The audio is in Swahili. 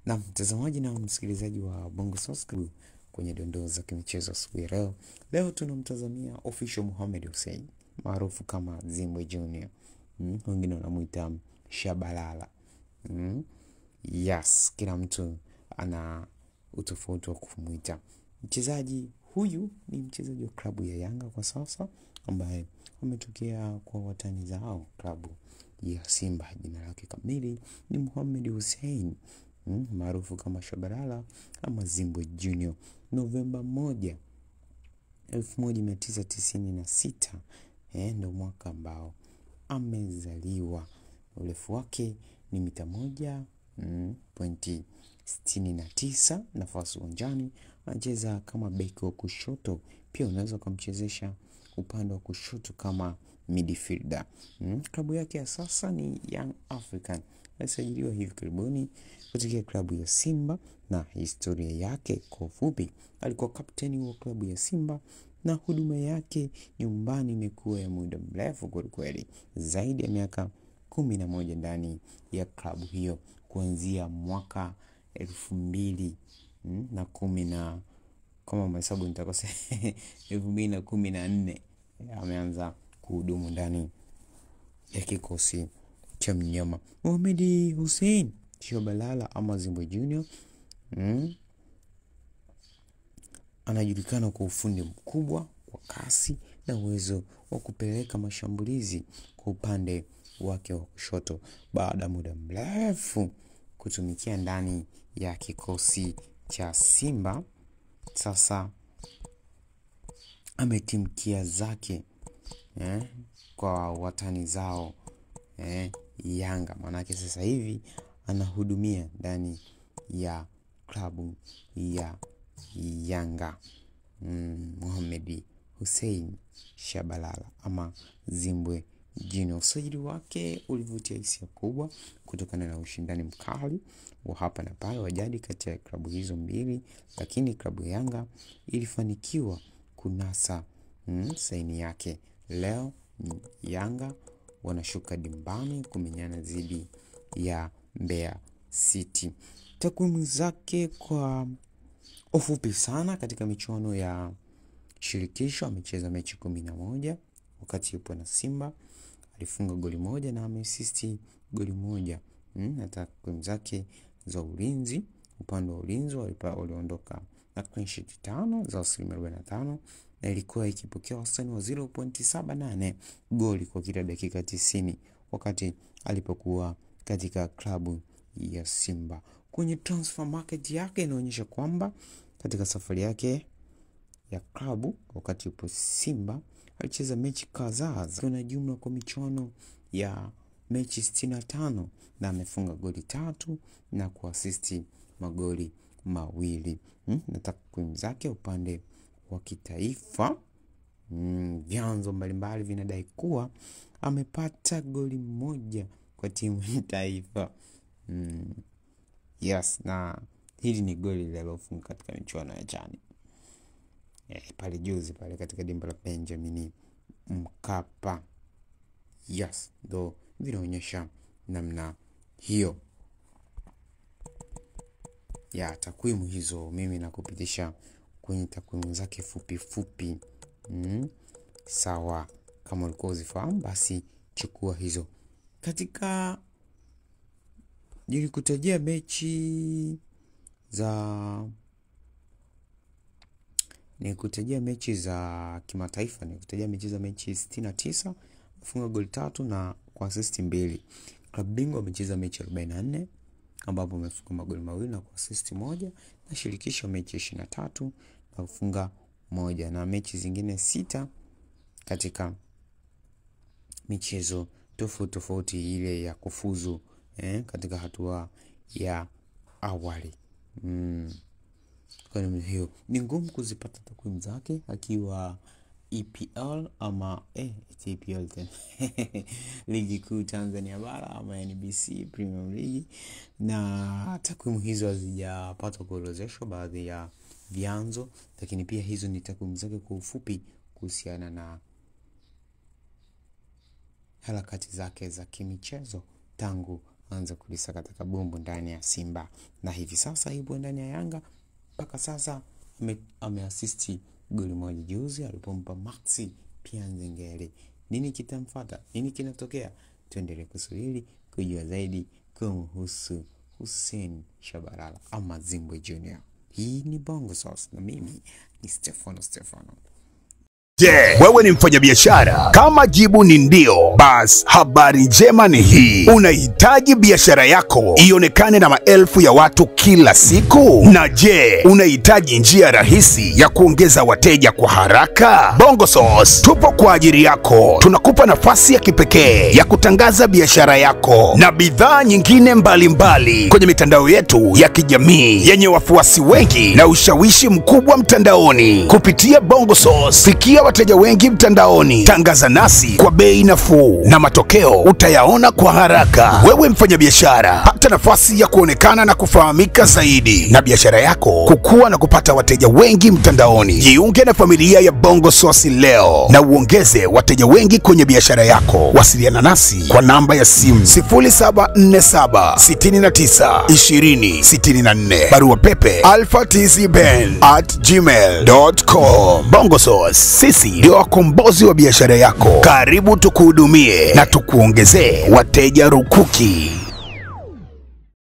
Na mtazamaji na msikilizaji wa Bongo Sosku kwenye dondoo za kimichezo asubuhi leo. Leo tunamtazamia official Mohamed Hussein, maarufu kama Zimbwe Junior. Wengine wanamuita Shabalala. Yes, kila mtu ana utofauti wa kumuita. Mchezaji huyu ni mchezaji wa klabu ya Yanga kwa sasa, ambaye ametokea kwa watani zao klabu ya Simba. Jina lake kamili ni Mohamed Hussein, maarufu kama Shabalala ama Zimbwe Junior. Novemba 1, 1996 ndio mwaka ambao amezaliwa. Urefu wake ni mita 1.69. Nafasi uwanjani anacheza kama beki wa kushoto, pia unaweza kumchezesha upande wa kushoto kama midfielder. Klabu yake ya sasa ni Young African. Alisajiliwa hivi karibuni kutoka klabu ya Simba, na historia yake kwa ufupi, alikuwa kapteni wa klabu ya Simba na huduma yake nyumbani imekuwa ya muda mrefu kweli, zaidi ya miaka 11 ndani ya klabu hiyo, kuanzia mwaka 2010 na kama mahesabu nitakosea 2014 ameanza kuhudumu ndani ya kikosi cha mnyama. Mohamed Hussein Shabalala ama Zimbwe Junior anajulikana kwa ufundi mkubwa, kwa kasi na uwezo wa kupeleka mashambulizi kwa upande wake wa kushoto. Baada muda mrefu kutumikia ndani ya kikosi cha Simba, sasa ametimkia zake kwa watani zao Yanga. Manake sasa hivi anahudumia ndani ya klabu ya Yanga. Mohamed Hussein Shabalala ama Zimbwe Junior. Usajili wake ulivutia hisia kubwa kutokana na ushindani mkali wa hapa na pale wa jadi kati ya klabu hizo mbili, lakini klabu ya Yanga ilifanikiwa kunasa saini yake. Leo Yanga wanashuka dimbani kumenyana dhidi ya Mbeya City. Takwimu zake kwa ufupi sana: katika michuano ya shirikisho amecheza mechi 11 wakati yupo na Simba, alifunga goli 1 na ameasisti goli 1. Na takwimu zake za ulinzi, upande wa ulinzi waliondoka na clean sheet 5 za 45%, na ilikuwa ikipokea wastani wa 0.78 goli kwa kila dakika 90 wakati alipokuwa katika klabu ya Simba. Kwenye transfer market yake inaonyesha kwamba katika safari yake ya klabu wakati yupo Simba alicheza mechi kadhaa na jumla kwa michuano ya mechi 65, na amefunga goli 3 na kuasisti magoli 2. Na takwimu zake upande wa kitaifa, vyanzo mbalimbali vinadai kuwa amepata goli 1 kwa timu ya taifa. Yes, na hili ni goli lililofunga katika michuano ya jana pale juzi pale katika dimba la Benjamin Mkapa. Yes, ndo vinaonyesha namna hiyo ya takwimu hizo. Mimi nakupitisha kwenye takwimu zake fupi. Sawa, kama ulikuwa uzifahamu basi chukua hizo. Katika nilikutajia mechi za kimataifa, nilikutajia mechi 69, afunga goli 3 na kuasisti 2. Klabu bingwa amecheza mechi 44 ambapo amefunga magoli 2 na kuasisti 1, na shirikisho mechi 23 na kufunga 1, na mechi zingine 6 katika michezo tofauti ile ya kufuzu katika hatua ya awali. Kwa hiyo ni ngumu kuzipata takwimu zake akiwa EPL ama EPL tena Ligi Kuu Tanzania Bara ama NBC Premier League, na takwimu hizo hazijapata kuorodheshwa baadhi ya vyanzo, lakini pia hizo ni takwimu zake kwa ufupi kuhusiana na harakati zake za kimichezo tangu kuanza kulisakata kabumbu ndani ya Simba, na hivi sasa yupo ndani ya Yanga. Mpaka sasa ameassisti goli moja juzi alipompa Maxi pia Nzengeli. Nini kitamfuata? Nini kinatokea? Tuendelee kusubiri kujua zaidi kumhusu Hussein Shabalala ama Zimbwe Junior. Hii ni Bongo Sauce na mimi ni Stefano. Wewe ni mfanyabiashara? Kama jibu ni ndio, basi habari njema ni hii. Unahitaji biashara yako ionekane na maelfu ya watu kila siku? Na unahitaji njia rahisi ya kuongeza wateja kwa haraka? Bongo Sauce tupo kwa ajili yako. Tunakupa nafasi ya kipekee ya kutangaza biashara yako na bidhaa nyingine mbalimbali kwenye mitandao yetu ya kijamii yenye wafuasi wengi na ushawishi mkubwa mtandaoni. Kupitia Bongo Sauce, fikia wateja wengi mtandaoni. Tangaza nasi kwa bei nafuu na matokeo utayaona kwa haraka. Wewe mfanyabiashara, pata nafasi ya kuonekana na kufahamika zaidi na biashara yako kukua na kupata wateja wengi mtandaoni. Jiunge na familia ya Bongo Sauce leo na uongeze wateja wengi kwenye biashara yako. Wasiliana nasi kwa namba ya simu 0747 69 20 64. Barua pepe alphatizben@gmail.com. Bongo Sauce, sisi ndio wakombozi wa biashara yako. Karibu tukuhudumie na tukuongezee wateja rukuki.